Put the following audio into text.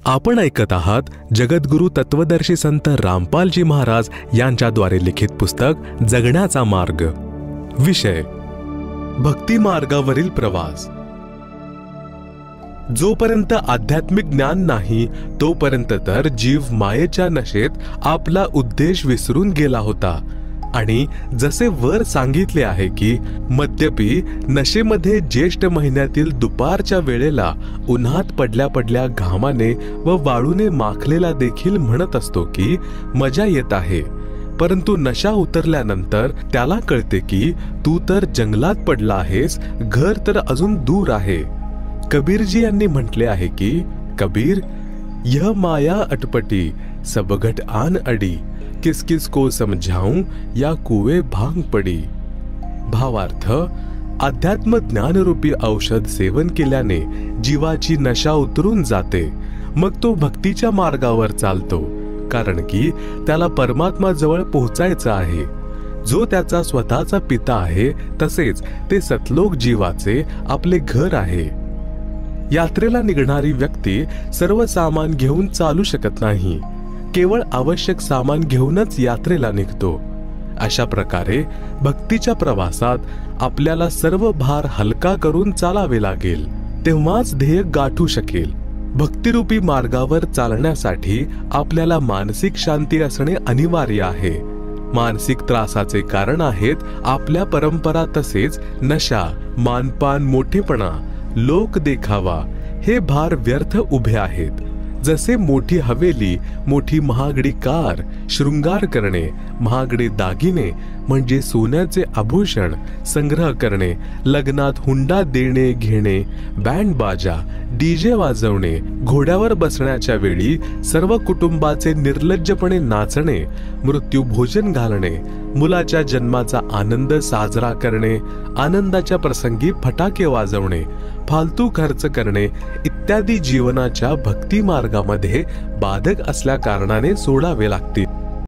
आपण ऐकत आहात जगद्गुरु तत्वदर्शी संत रामपालजी महाराज यांच्याद्वारे लिखित पुस्तक जगण्याचा मार्ग. विषय भक्ती मार्गावरील प्रवास. जोपर्यंत आध्यात्मिक ज्ञान नाही तोपर्यंत तर जीव मायेच्या नशेत आपला उद्देश विसरून गेला होता. आणि जसे वर सांगितले आहे की मद्यपी नशेमध्ये ज्येष्ठ महिन्यातील दुपारच्या वेळेला उन्हात पडल्या पडल्या घामाने व वाळूने माखलेला देखील म्हणत असतो की मजा येत आहे, परंतु नशा उतरल्यानंतर त्याला कळते की तू तर जंगलात पडला आहेस, घर तर अजून दूर आहे. कबीरजी यांनी म्हटले आहे की कबीर, यह माया अटपटी सब घट आन अडी, किस किस को समझाऊं या कुए भांग पडी. भावार्थ, अध्यात्म ज्ञानरूपी औषध सेवन केल्याने जीवाची नशा उतरून जाते. मग तो भक्तीच्या मार्गावर चालतो, कारण की त्याला परमात्मा जवळ पोहोचायचं आहे, जो त्याचा स्वतःचा पिता आहे. तसेच ते सतलोक जीवाचे आपले घर आहे. यात्रेला निघणारी व्यक्ती सर्व सामान घेऊन चालू शकत नाही, केवळ आवश्यक सामान घेऊनच यात्रेला निघतो. अशा प्रकारे भक्तीच्या प्रवासात आपल्याला सर्व भार हलका करून चालावे लागेल, तेव्हाच ध्येय गाठू शकेल. भक्तिरूपी मार्गावर चालण्यासाठी आपल्याला मानसिक शांती असणे अनिवार्य आहे. मानसिक त्रासाचे कारण आहेत आपल्या परंपरा, तसेच नशा, मानपान, मोठेपणा, लोक देखावा. हे भार व्यर्थ उभे आहेत. जसे मोठी हवेली, मोठी महागडी कार, शृंगार करणे, महागडे दागिने म्हणजे सोन्याचे आभूषण संग्रह करणे, लग्नात हुंडा देणे घेणे, बँड बाजा, डीजे वाजवणे, घोड्यावर बसण्याच्या वेळी सर्व कुटुंबाचे निर्लज्जपणे नाचणे, मृत्यू भोजन घालणे, मुलाच्या जन्माचा आनंद साजरा करणे, आनंदाच्या प्रसंगी फटाके वाजवणे, फालतू खर्च करणे इत्यादी जीवनाच्या भक्ती मार्गामध्ये बाधक असल्या कारणाने सोडावे लागतील.